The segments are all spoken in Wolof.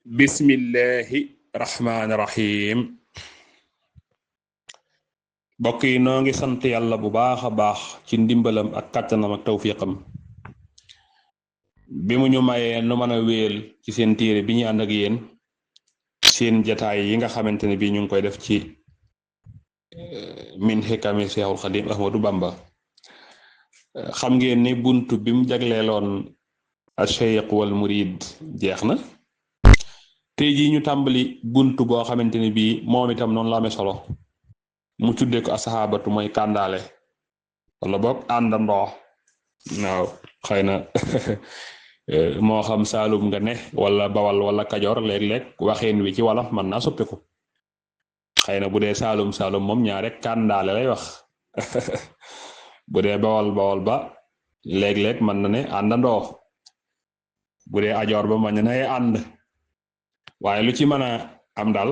bismillahi rahmaani rahim mbokk yi noo ngi sant yàlla bu baax a baax ci ndimbalam ak kàttanam ak tawfiqam bi mu ñu mayee nu mën a wéel ci seen téere bi ñu ànd ak yéen seen jataay yi nga xamante ne bii ñu ngi koy def ci min xikami Seexul Xadim Ahmadu Bamba xam ngeen ni bunt bi mu jagleeloon ash-shaykh wal murid jeex na tey jii ñu tàmbali bunt boo xamante ne bii moom itam noonu la amee solo mu tuddee ko asaxaabatu mooy kàndaale wala boog àndandoo waaw xëy na moo xam Saalum nga ne wala Bawal wala Kajoor léeg-léeg waxeen wi ci wolof mën naa soppiku xëy na bu dee Saalum moom ñaar rek kàndaale lay wax bu dee Bawal ba léeg-léeg mën na ne àndandoo bu dee Ajoor ba mën na ne ànd waaye lu ci mën a am daal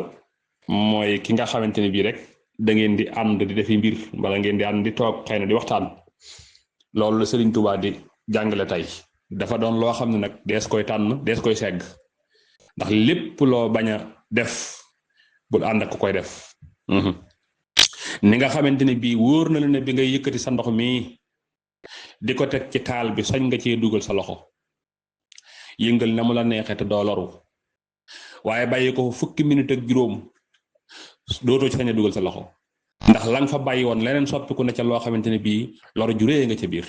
mooy ki nga xamante ne bii rek da ngeen di ànd di defi mbir wala ngeen di ànd di toog xëy na di waxtaan loolu la Serigne Touba di jàngale tey dafa doon loo xam ne nag dees koy tànn dees koy segg ndax lépp loo bañ a def bul ànd ak ku koy def ni nga xamante ne bii wóor na la ne bi ngay yëkkati sa ndox mi di ko teg ci taal bi sañ nga cee dugal sa loxo yëngal na mu la neexee te doo loru waaye bàyyi ko fukki minute ak juróom dootoo ci sañ a dugal sa loxo ndax la nga fa bàyyi woon leneen soppiku na ca loo xamante ne bii loru ju rëy nga ca biir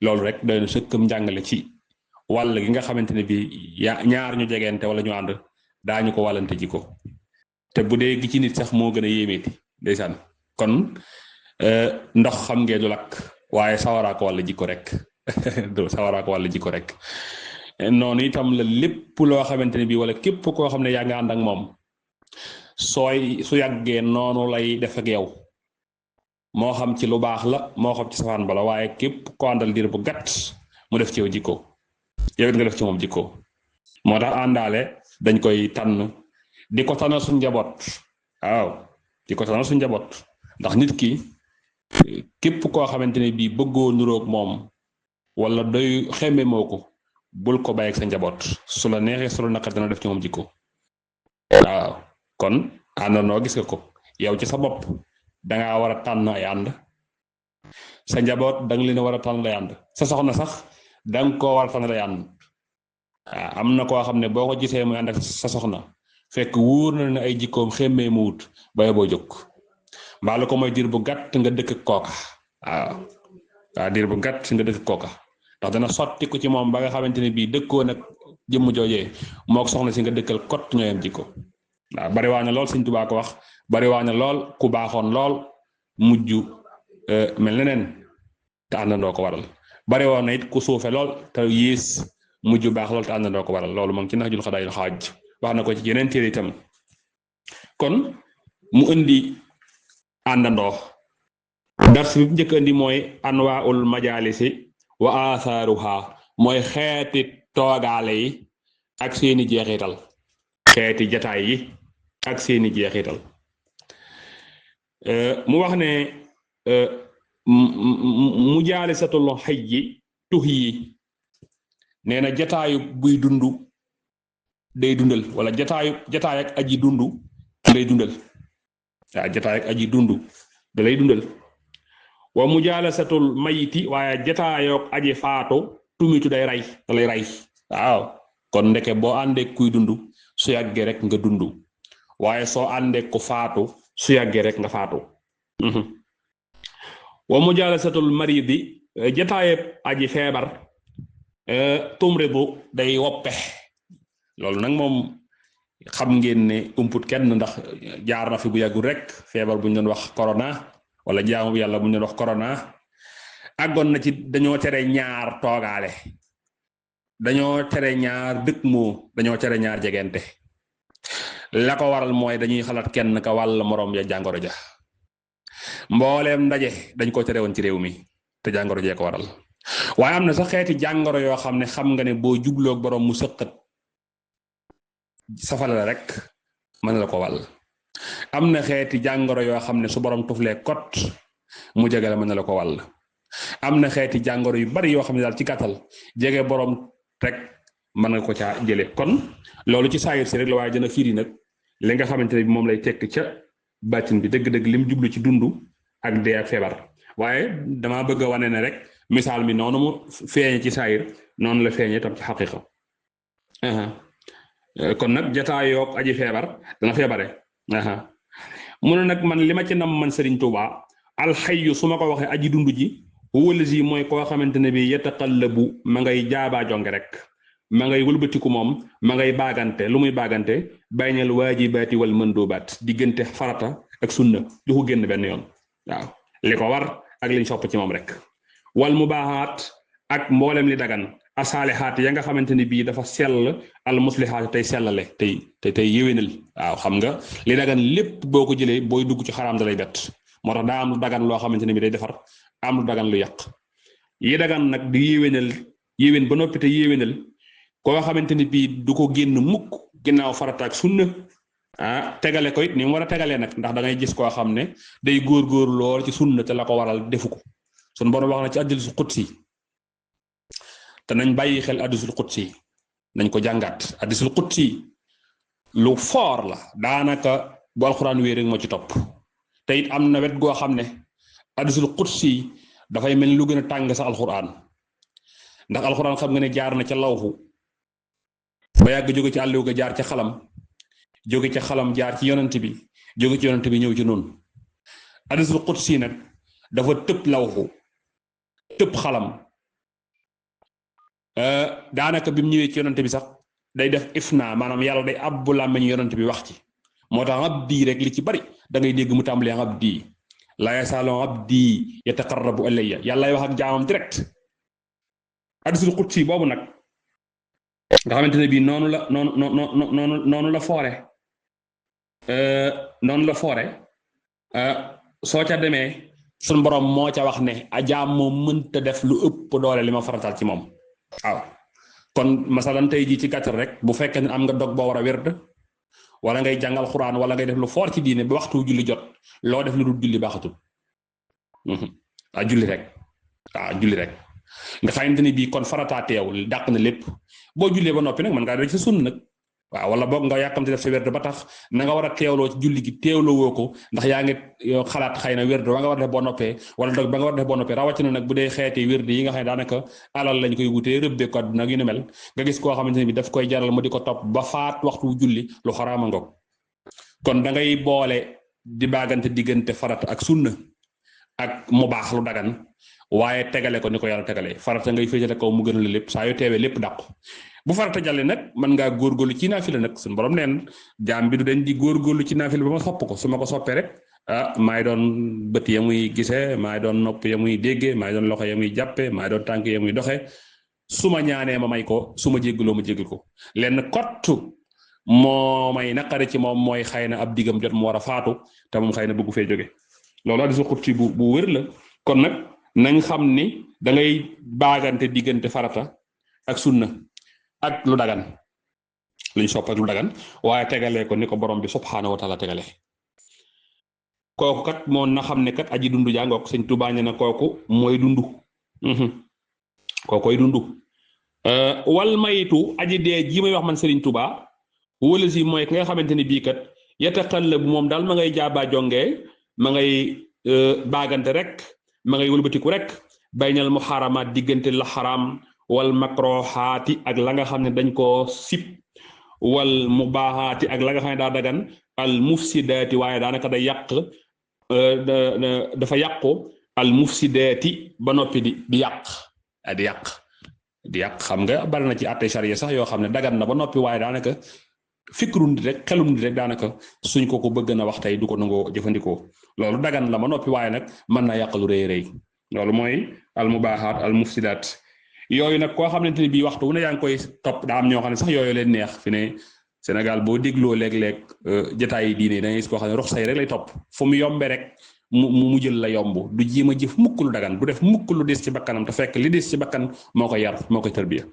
loolu rek doy na sëkkam njàngale ci wàll gi nga xamante ne bii ñaar ñu jegeente wala ñu ànd daañu ko wàllante ji ko te bu dee gi ci nit sax moo gën a yéemeeti ndeysaan kon ndox xam ngeen du lakk waaye sawaraa ko wàll jikko rek sawaraa ko wàll jikko rek noonu itam la lépp loo xamante ne bii wala képp koo xam ne yaa nga ànd ak moom su yàggee noonu lay def ak yow moo xam ci lu baax la moo xam ci safaan bala waaye képp ko àndal diir bu gàtt mu def ci yow jikko yow it nga def ci moom jikko moo tax àndaale dañ koy tànn di ko tànnal suñ njaboot waaw di ko tànnal suñ njaboot ndax nit ki képp koo xamante ne bii bëggoo nuroog moom wala doy xemme moo ko bul ko bàyyi ak sa njaboot su la neexee su la naqar dana def ci moom jikko waaw kon àndandoo gis nga ko yow ci sa bopp dangaa war a tànn ay ànd sa njaboot danga leen war a tànn lay ànd sa soxna sax danga koo war a tànn lay ànd waaw am na koo xam ne boo ko gisee muy ànd ak sa soxna fekk wóor na ne ay jikkoom xemmee mu wut baye boo jóg mbaa la ko mooy diir bu gàtt nga dëkk kooka waaw diir bu gàtt nga dëkk kooka ndax dana sotti ko ci moom ba nga xamante ne bii dëkkoo nag jëmm joojee moo ko soxna si nga dëkkal kot ñooyam jikko waaw bari waa na lool Sëñ Tuubaa ko wax bari waa na lool ku baaxoon lool mujj mel neneen te àndandoo ko waral bari waa na it ku suufe lool te yées mujj baax lool te àndandoo ko waral loolu moom ci Nahjul Qadaa'il Haaj wax na ko ci yeneen téere itam kon mu indi àndandoo dars bi njëkk indi mooy anwaa'ul majaalisi wa athaaruha mooy xeeti toogaale yi ak seeni jeexital xeeti jataay yi ak seeni jeexital mu wax ne mujaalisatul hayyi tuhyi nee na jataayu buy dundu day dundal wala jataay ak aji dundu day dundal waaw jataay ak aji dundu da lay dundal wa mujaalasatul mayiti waaye jataayook aji faatu tumitu day rey da lay rey waaw kon ndeke boo àndee kuy dundu su yàggee rek nga dundu waaye soo àndee ku faatu su yàggee rek nga faatu wa mujaalasatul maridi jataayeb aji feebar tumridu day woppe loolu nag moom xam ngeen ne umput kenn ndax jaar na fi bu yàggul rek feebar bu ñu doon wax corona wala jaamu bu yàlla bu ñu doon wax corona àggoon na ci dañoo tere ñaar toogaale dañoo tere ñaar dëkk moo dañoo tere ñaar jegente la ko waral mooy dañuy xalaat kenn ka wàll moroom ya jàngoro ja mbooleem ndaje dañ ko tere woon ci réew mi te jàngoro jee ko waral waaye am na sax xeeti jàngoro yoo xam ne xam nga ne boo jubloog boroom mu sëqat safala la rek mën la ko wàll am na xeeti jàngoro yoo xam ne su boroom tuflee kot mu jege la mën na la ko wàll am na xeeti jàngoro yu bari yoo xam ne daal ci gàttal jege boroom rek mën nga ko caa jële kon loolu ci saayir si rek la waaye dina firi nag li nga xamante ne bi moom lay tekk ca bàttin bi dëgg-dëgg lim jublu ci dund ak dee ak feebar waaye damaa bëgg a wane ne rek misaal mi noonu mu feeñe ci saayir noonu la feeñe tam ci xaqiqa kon nag jataayoog aji feebar dana feebare mu ne nag man li ma ci nam man Sëriñ Tuubaa alxayyu su ma ko waxee aji dund ji wëlasi mooy koo xamante ne bi yataqallabu ma ngay jaabaa jonge rek ma ngay wëlbatiku moom ma ngay baagante lu muy baagante baynal waajibaati wal mandubaat diggante farata ak sunna du ko génn benn yoon waaw li ko war ak liñ sopp ci moom rek wal mubaahaat ak mboolem li dagan asaalihaat ya nga xamante ne bii dafa sell al muslihaat tey sellale tey yéwénal waaw xam nga li dagan lépp boo ko jëlee booy dugg ci xaraam da lay bett moo tax daa am lu dagan loo xamante ne bii day defar am lu dagan lu yàq yi dagan nag di yéwén ba noppi te yéwénal koo xamante ni bii du ko génn mukk ginnaaw farata ak sunna tegale ko it ni mu war a tegalee nag ndax da ngay gis koo xam ne day góor lool ci sunna te la ko waral defu ko sunu borom wax na ci hadiisul qudsi te nañ bàyyi xel hadiisul qudsi nañ ko jàngaat hadiisul qudsi lu foor la daanaka bu alxuraan wéer rek moo ci topp te it am na wet goo xam ne hadiisul qudsi dafay mel ni lu gën a tàng sa alxuraan ndax alxuraan xam nga ne jaar na ca lawhu ba yàgg jóge ci àlliw ga jaar ca xalam jóge ca xalam jaar ci yonent bi jóge ci yonent bi ñëw ci noonu hadiisul qudsi nag dafa tëb lawhu tëb xalam daanaka bi mu ñëwee ci yonent bi sax day def ifna maanaam yàlla day abbu làmmiñ yonent bi wax ci moo tax abdi rek li ci bari da ngay dégg mu tàmbalee abdi laa yazaalu abdi yataqarrabu ilayya yàlla lay wax ak jaamam direct hadiisul qudsi boobu nag nga xamante ne bii noonu la foore soo ca demee suñ borom moo ca wax ne ajaam moom mënta def lu ëpp doole li ma faratal ci moom waaw kon masalan tey jii ci gàttal rek bu fekkee ne am nga dog boo war a werd wala ngay jàngal xuraan wala ngay def lu foor ci diine ba waxtu julli jot loo def lu dul julli baaxatul julli rek nga xamante ni bii kon farataa teew dàq na lépp boo jullee ba noppi nag mën ngaa def ci sunna nag waaw wala boog nga yàkkamte def sa werd ba tax na nga war a teewloo ci julli gi teewloo woo ko ndax yaa ngi xalaat xëy na werd ba nga war a def boo noppee wala dog ba nga war a def boo noppee rawatina nag bu dee xeeti werd yi nga xam ne daanaka alal lañ koy wutee rëbbee ko nag yu ni mel nga gis koo xamante ne bi daf koy jaral mu di ko topp ba faat waxtu julli lu xaraama ngoog kon da ngay boole di baagante diggante farata ak sunna ak mu baax lu dagan waaye tegale ko ni ko yàlla tegalee farata ngay féetale kaw mu gën a lépp saa yu teewee lépp dàqu bu farata jàlle nag mën ngaa góorgóorlu ci naafila nag suñu borom neen jaam bi du dañ di góorgóorlu ci naafila ba ma sopp ko su ma ko soppee rek maay doon bët ya muy gisee maay doon nopp ya muy déggee maay doon loxo ya muy jàppee maay doon tànk ya muy doxee su ma ñaanee ma may ko su ma jéggaloo ma jéggal ko lenn kottu moo may naqari ci moom mooy xëy na ab digam jot mu war a faatu te moom xëy na bëggu fee jóge loolu hadiisul qudsi bu wér la kon nag nañ xam ni da ngay baagante diggante farata ak sunna ak lu dagan luñ sopp ak lu dagan waaye tegalee ko ni ko borom bi subhaanahu wa taala tegalee kooku kat moo na xam ne kat aji dundu jàngook Sëñ Tuubaa ne na kooku mooy dundu kookoy dundu wal maytu aji dee ji may wax man Sëriñ Tuubaa wala si mooy ki nga xamante ni bii kat yataqallabu moom daal ma ngay jaabaa jongee ma ngay baagante rek ma ngay wëlbatiku rek baynal muharamaat diggante la xaraam wal makrohaati ak la nga xam ne dañ koo sib wal mubaahaati ak la nga xam ne daa dagan al mufsidaati waaye daanaka day yàq dafa yàqu al mufsidaati ba noppi di yàq xam nga bari na ci àtte charia sax yoo xam ne dagan na ba noppi waaye daanaka fikru nit rek xelum nit rek daanaka suñ ko bëgg na wax tey du ko nangoo jëfandikoo loolu dagan la ba noppi waaye nag mën naa yàq lu rëy loolu mooy al mubaahaat al mufsidaat yooyu nag koo xamante ne bii waxtu wu ne yaa ngi koy topp daa am ñoo xam ne sax yooyu leen neex fi ne Sénégal boo dégloo léeg-léeg jotaay yi diine da ngay gis koo xam ne rox say rek lay topp fu mu yombe rek mu jël la yomb du jéem a jëf mukk lu dagan du def mukk lu des ci bakkanam te fekk li des ci bakkan moo koy yar moo koy tarbiya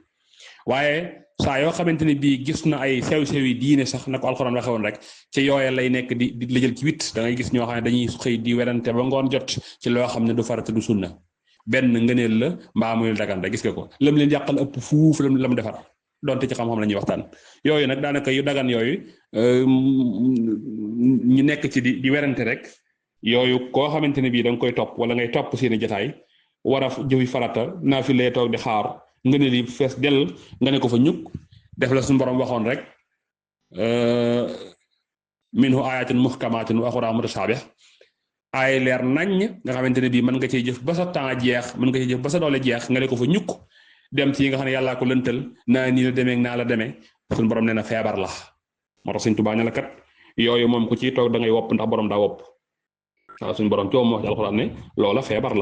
waaye saa yoo xamante ne bii gis na ay sew-sew yi diine sax na ko alxuraan waxe woon rek ci yooya lay nekk di la jël ci wit da ngay gis ñoo xam ne dañuy xëy di werante ba ngoon jot ci loo xam ne du farata du sunna benn ngëneel la mbaa muy dagan rek gis nga ko lam leen yàqal ëpp fuuf lam defar donte ci xam-xam la ñuy waxtaan yooyu nag daanaka yu dagan yooyu ñu nekk ci di werante rek yooyu koo xamante ne bii da nga koy topp wala ngay topp seeni jotaay war a jëfi farata naa fi lay toog di xaar nga ne li fees dell nga ne ko fa ñukk def la suñu borom waxoon rek minhu ayatin muhkamatin wa ukhra mutashabih ay leer nañ nga xamante ne bii mën nga cee jëf ba sa temps jeex mën nga cee jëf ba sa doole jeex nga ne ko fa ñukk dem ci yi nga xam ne yàllaa ko lëntal naa nii la demee naa la demee suñu borom nee na feebar la moo tax Sëñ Tuubaa ne la kat yooyu moom ku ciy toog da ngay wopp ndax borom daa wopp waaw suñu borom coow moo wax ci alxuraan ne loola feebar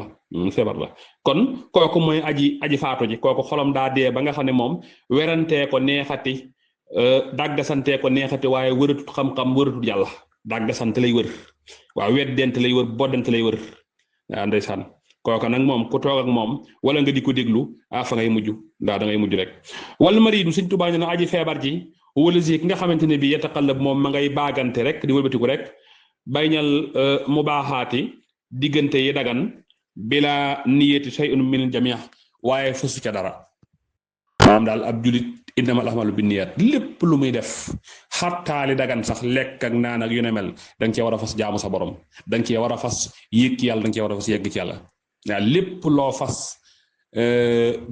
la kon kooku mooy aji faatu ji kooku xolam daa dee ba nga xam ne moom werantee ko neexati dàggasantee ko neexati waaye wëratut xam-xam wëratut yàlla dàggasante lay wër waaw weddente lay wër boddante lay wër waaw ndeysaan kooka nag moom ku toog ak moom wala nga di ko déglu fa ngay mujj da ngay mujj rek wala mariidu Sëñ Tuubaa ne na aji feebar ji wala si ki nga xamante ne bi yataqallab moom ma ngay baagante rek di wëlbatiku rek baynal mubaaxaati diggante yi dagan bila niyati shay'un min jamii waaye fasu ca dara maanaam daal ab julit innamal a'maalu binniyaat lépp lu muy def xattaali dagan sax lekk ak naan ak yu ne mel da nga cee war a fas jaamu sa borom da nga cee war a fas yëg ci yàlla da nga cee war a fas yegg ci yàlla waaw lépp loo fas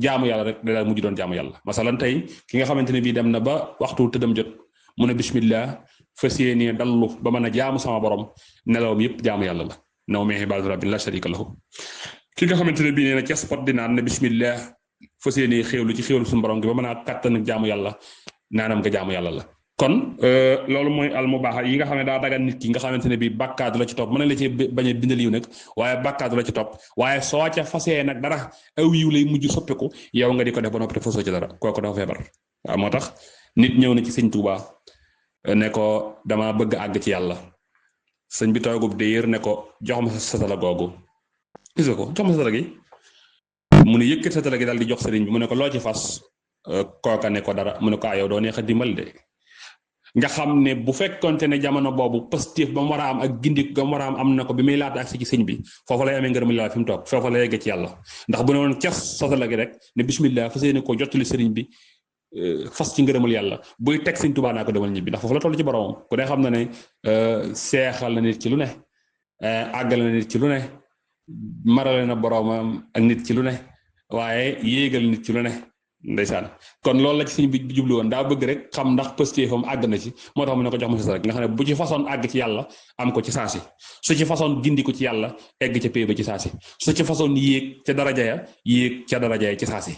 jaamu yàlla rek da daal mujj doon jaamu yàlla masalan tey ki nga xamante ne bii dem na ba waxtu tëddam jot mu ne bismillah fas yéenee dallu ba mën a jaamu sama borom nelawam yëpp jaamu yàlla la naw mi ibaadu rabbi la sharika lahu ki nga xamante ne bii nee na ca spot di naan ne bismillah fas yéenee xéewlu ci xéewlu suñu borom gi ba mën a kàttan ak jaamu yàlla naanam nga jaamu yàlla la kon loolu mooy al mubaax yi nga xam ne daa dagan nit ki nga xamante ne bii bàkkaatu la ci topp mën na la ci bañ a bindal yiw nag waaye bàkkaatu la ci topp waaye soo ca fasee nag dara aw yiw lay mujj soppiku yow nga di ko def ba noppi te fasoo ci dara kooku dafa feebar waaw moo tax nit ñëw na ci Sëñ Tuubaa ne ko dama bëgg àgg ci yàlla sëñ bi toogub diir ne ko jox ma sa satala googu gis nga ko jox ma satala gi mu ne yëkkat satala gi daal di jox sëriñ bi mu ne ko loo ci fas kooka ne ko dara mu ne ko yow doo neex a dimbal de nga xam ne bu fekkonte ne jamono boobu positif ba mu war a am ak gindik ba mu war a am na ko bi muy laata ak si ci sëñ bi foofu lay amee ngërëm yàlla fi mu toog foofu lay yegg ci yàlla ndax bu ne woon cas satala gi rek ne bismillah fas yéene ko jottali sëriñ bi fas ci ngërëmul yàlla buy teg Sëñ Tuubaa naa ko demal ñibbi ndax foofu la toll ci boromam ku ne xam na ne seexal na nit ci lu ne àggal na nit ci lu ne marale na boromam ak nit ci lu ne waaye yéegal nit ci lu ne ndeysaan kon loolu la ci sëñ bi jublu woon daa bëgg rek xam ndax pëstéefam àgg na ci moo tax mu ne ko jox ma sa rek nga xam ne bu ci façon àgg ci yàlla am ko ci saasi su ci façon gindi ko ci yàlla egg ca pay ba ci saasi su ci façon yéeg ca daraja ya yéeg ca daraja ya ci saasi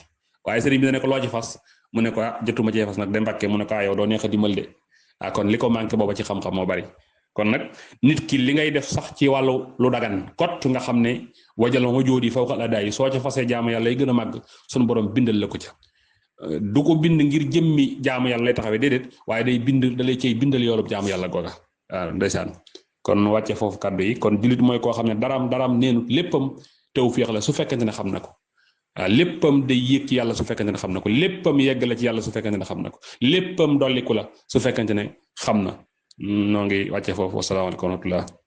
waaye sëriñ bi ne ko loo ci fas mu ne ko jotuma cee fas nag de Mbàkke mu ne ko yow doo neex a dimbal de kon li ko manqué booba ci xam-xam moo bari kon nag nit ki li ngay def sax ci wàllu lu dagan kot nga xam ne wajal ma jóodi fawqa al-adaa yi soo ca fasee jaamu yàlla yi gën a màgg sunu borom bindal la ko ca du ko bind ngir jëmmi jaamu yàlla lay taxawee déedéet waaye day bind da lay cay bindal yoolub jaamu yàlla googa waaw ndeysaan kon wàcce foofu kàddu yi kon jullit mooy koo xam ne daraam neenut léppam tawfiix la su fekkente ne xam na ko waaw léppam day yéeg ci yàlla su fekkente ne xam na ko léppam yegg la ci yàlla su fekkente ne xam na ko léppam dolliku la su fekkente ne xam na noo ngi wàcce foofu wasalaamaaleykum wa rahmatullah